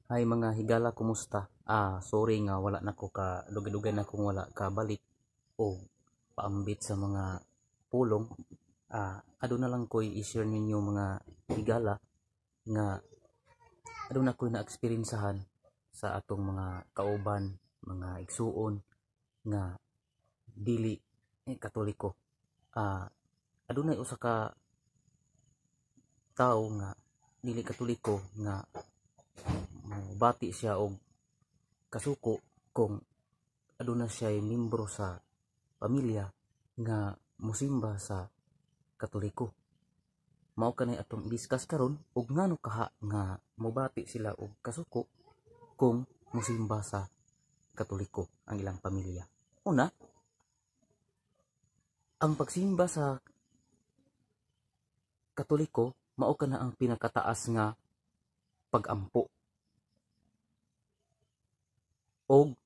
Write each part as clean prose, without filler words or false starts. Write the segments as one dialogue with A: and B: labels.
A: Ay mga higala, kumusta? Sorry nga wala na ko ka dugay-dugay na kung wala ka balik o paambit sa mga pulong. Aduna lang ko'y i-share ninyo mga higala nga aduna ko'y na-experiencehan sa atong mga kauban, mga igsuon nga dili Katoliko. Adunay usa ka tao nga dili Katoliko nga bati siya og kasuko kung aduna siya membro sa pamilya nga musimba sa Katoliko. Mao kanay atong discuss karon ug ngano kaha nga mobati sila og kasuko kung musimba sa Katoliko ang ilang pamilya. Una, ang pagsimba sa Katoliko mao kana ang pinakataas nga pagampo og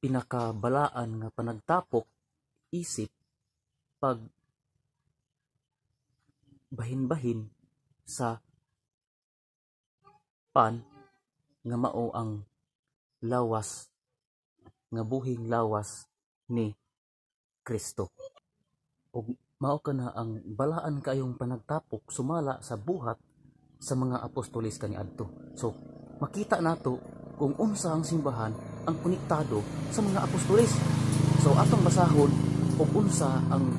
A: pinakabalaan nga panagtapok isip pag bahin-bahin sa pan nga mao ang lawas nga buhing lawas ni Kristo. Og mao kana ang balaan kayong panagtapok sumala sa buhat sa mga apostolis kaniadto. So makita nato kung unsa ang simbahan ang konektado sa mga apostolis. So atong basahon og unsa ang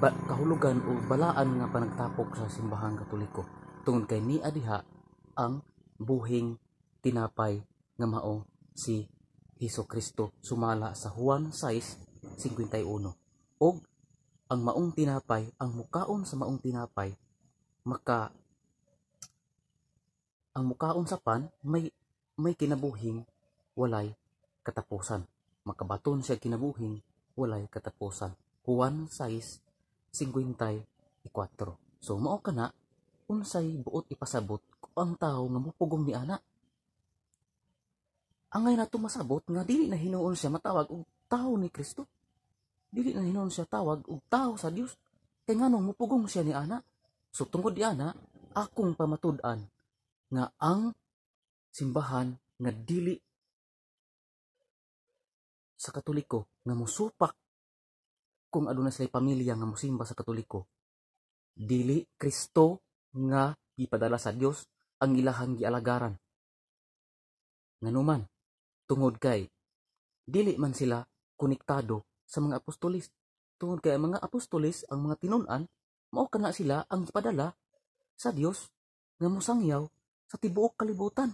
A: kahulugan o balaan nga panagtapok sa simbahang Katoliko tungod kay niya diha ang buhing tinapay nga mao si Hesukristo sumala sa Juan 6:51. Og ang maong tinapay, ang mukaon sa maong tinapay ang mukaon sa pan may kinabuhing walay katapusan. Makabaton siya kinabuhing walay katapusan. Juan 6:54. So mao kana unsay buot ipasabot kung ang tao nga mupugong ni ana. Angay nato masabot nga dili na hinuon siya matawag og tao ni Kristo. Dili na hinuon siya tawag og tao sa Dios. Kay nganong mupugong siya ni ana. So tungod di ana akong pamatud-an nga ang simbahan nga dili sa Katoliko nga musupak kung aduna sila pamilya nga musimba sa Katoliko, dili Kristo nga gipadala sa Dios ang ilahang gialagaran. Nganuman tungod kay dili man sila konektado sa mga apostolis. Tungod kay ang mga apostolis, ang mga tinun-an, mao kana sila ang gipadala sa Dios nga mosangyaw sa tibuok kalibutan.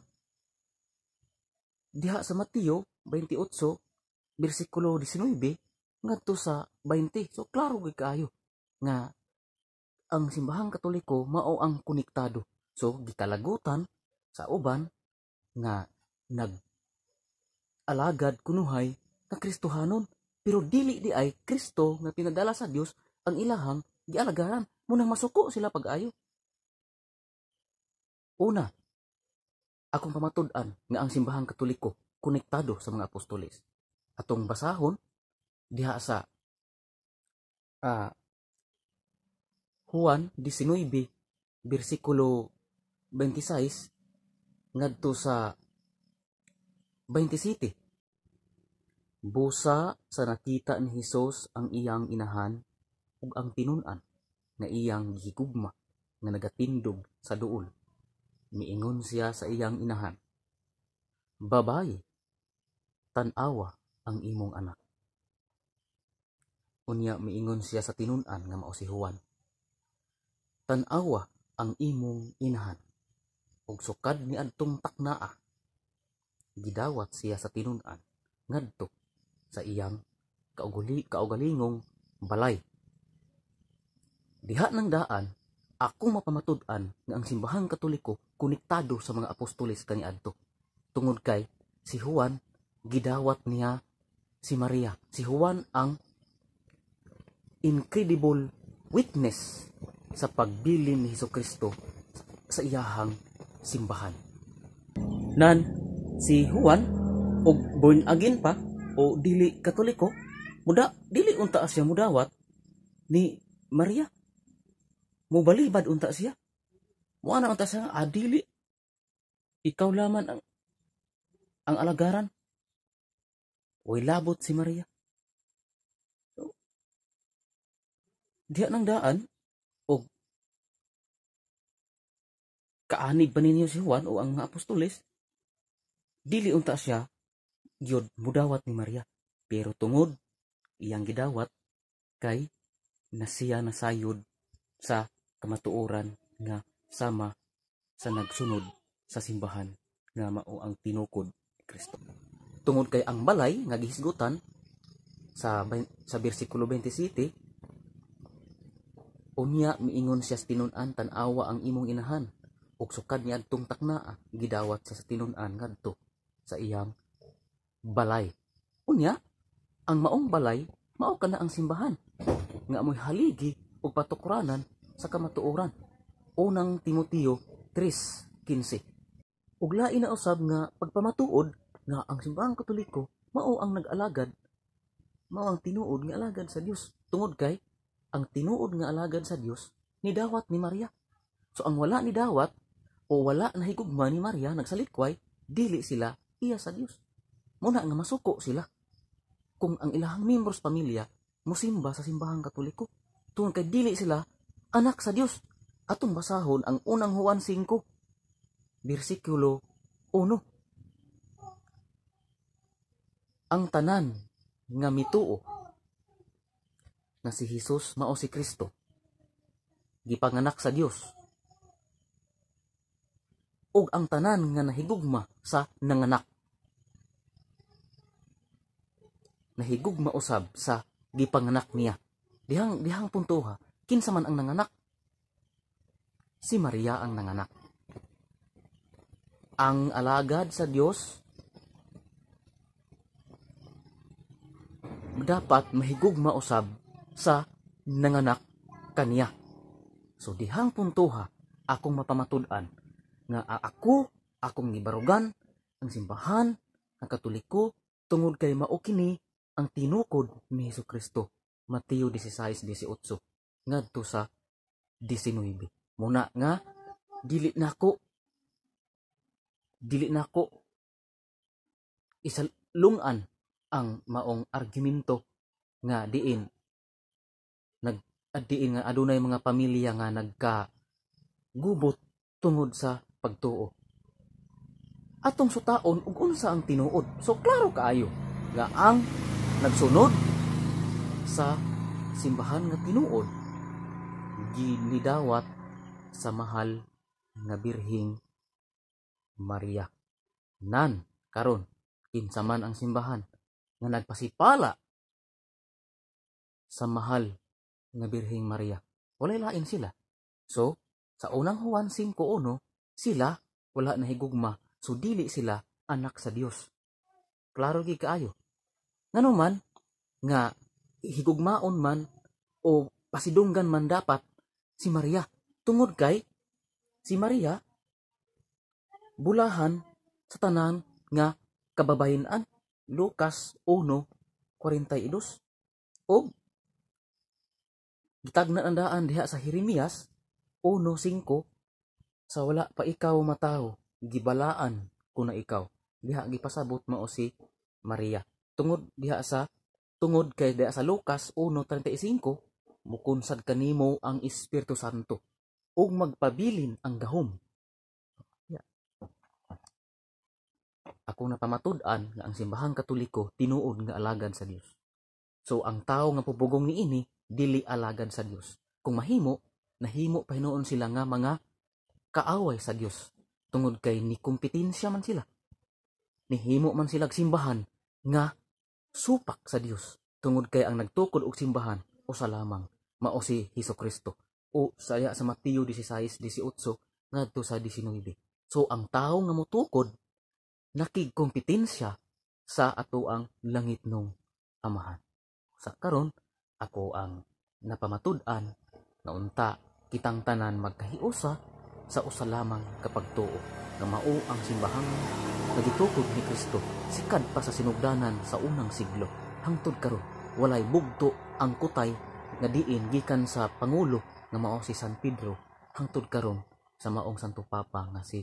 A: Diha sa Mateo 28 bersikulo 19 ngadto sa 20. So klaro gyud kaayo nga ang simbahang Katoliko mao ang konektado. So gikalagutan sa uban nga nag-alagad kunuhay nga Kristohanon, pero dili di ay Kristo nga pinadala sa Dios ang ilahang gialagaran. Munang masuko sila pag-ayo. Una, akong pamatud-an nga ang simbahang Katoliko konektado sa mga apostolis. Atong basahon diha sa Juan 19 bersikulo 26 ngadto sa 27. Busa sa nakita ni Hesus ang iyang inahan ug ang tinun-an nga iyang gihigugma nga nagatindog sa duol. Miingon siya sa iyang inahan, "Babayi, tan-awa ang imong anak." Unya miingon siya sa tinun-an nga mao si Juan, "Tan-awa ang imong inahan." Ug sukad niadtong taknaa, gidawat siya sa tinun-an ngadto sa iyang kaugalingong balay. Diha nang daan, ako mapamatud-an nga ang simbahang Katoliko konektado sa mga apostolis kaniadto. Tungod kay si Juan gidawat niya si Maria. Si Juan ang incredible witness sa pagbilin ni Hesukristo sa iyahang simbahan. Nan si Juan og born again pa o dili Katoliko, dili unta siya mudawat ni Maria. Mubalibad unta siya. Muana unta siya dili ikaw laman ang alagaran. Way labot si Maria. So, diha nang daan o kaanib ba ninyo si Juan o ang mga apostoles, dili unta siya gyud mudawat ni Maria. Pero tungod iyang gidawat kay nasiya nasayod sa kamatuoran nga sama sa nagsunod sa simbahan nga mao ang tinukod ni Kristo. Tungod kay ang balay nga gihisgutan sa bersikulo 27, unya miingon siya sa tinun-an, tan-awa ang imong inahan ug sukad niya adtong taknaa, gidawat siya sa tinun-an ngadto sa iyang balay. Unya ang maong balay mao kana ang simbahan nga amoy haligi ug patukuranan sa kamatuoran. Unang Timoteo 3:15. Ug lain na usab nga pagpamatuod nga ang simbahang Katoliko mao ang nag-alagad, mao ang tinuod nga alagad sa Dios. Tungod kay ang tinuod nga alagad sa Dios nidawat ni Maria. So ang wala ni dawat o wala nahigugma ni Maria nagsalikway, dili sila iya sa Dios. Muna nga masuko sila kung ang ilahang membros pamilya musimba sa simbahang Katoliko. Tungod kay dili sila anak sa Dios. Atong basahon ang unang Juan 5 bersikulo 1. Ang tanan nga mituo na si Jesus mao si Kristo, gipanganak sa Dios, ug ang tanan nga nahigugma sa nanganak, nahigugma usab sa gipanganak niya. Dihang puntuha, kinsa man ang nanganak? Si Maria ang nanganak. Ang alagad sa Dios dapat mahigugma usab sa nanganak kaniya. So dihang puntuha, akong mapamatud-an nga akong gibarugan ang simbahan ang Katoliko tungod kay mao kini ang tinukod ni Hesukristo. Mateo 16:18 ngadto sa 19. Muna nga dili nako isalungan ang maong argumento nga diin nga adunay mga pamilya nga nagkagubot tungod sa pagtuo. Atong sutaon ug unsa ang tinuod. So klaro kaayo nga ang nagsunod sa simbahan nga tinuod ginidawat sa mahal nga Birheng Maria. Nan karon kinsa man ang simbahan nga nagpasipala sa mahal nga Birheng Maria, walay lain sila. So sa unang Juan 5:1, sila wala nahigugma, so dili sila anak sa Dios. Klaro gi kaayo. Nganuman nga higugmaon man o pasidunggan man dapat si Maria, tungod kay si Maria bulahan sa tanan nga kababayen-an. Lucas 1:42. O gitagna ang daan diha sa Jeremias 1:5, sa wala pa ikaw matawo, gibalaan ko na ikaw. Diha gipasabot mao si Maria. Tungod kay diha sa Lucas 1:35, mukunsad kanimo ang Espiritu Santo ug magpabilin ang gahom. Ako napamatud-an nga ang simbahang Katoliko tinuod nga alagad sa Dios. So ang tao nga pupugong niini dili alagad sa Dios. Kung nahimo pa hinuon sila nga mga kaaway sa Dios. Tungod kay ni kompetensya man sila. Nihimo man sila simbahan nga supak sa Dios. Tungod kay ang nagtukod og simbahan usa lamang, mao si Hesukristo. O saya sa Mateo 16:18 ngadto sa 19. So ang tao nga motukod nakigkompetensya sa atoang langitnong Amahan. Sa karon ako ang napamatud-an na unta kitang tanan magkahiusa sa usa lamang kapagtuo nga mao ang simbahang nagitukod ni Kristo sikad pa sa sinugdanan sa unang siglo. Hangtod karon walay bugto ang kutay nga diin gikan sa pangulo nga mao si San Pedro hangtod karon sa maong Santo Papa nga si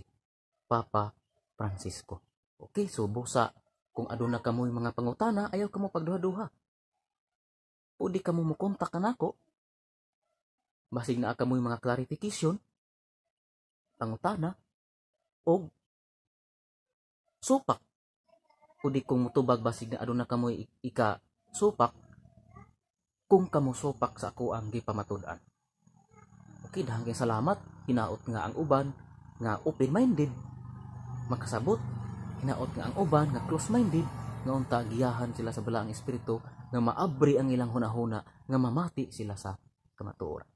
A: Papa Francisco. Okay, so busa kung aduna kamoy mga pangutana, ayaw kamo pagduha-duha. O di kamo mo kontak kanako. Basig na kamoy mga clarification, pangutana, o supak. O di kung mutubag basig na aduna kamoy ika supak, kung kamo supak sa ako ang gipamatud-an. Okay, dahang kay salamat. Hinaot nga ang uban nga open-minded makasabot. Hinaot nga ang uban nga close-minded nga unta giyahan sila sa balaang espiritu nga maabri ang ilang hunahuna nga mamati sila sa kamatuoran.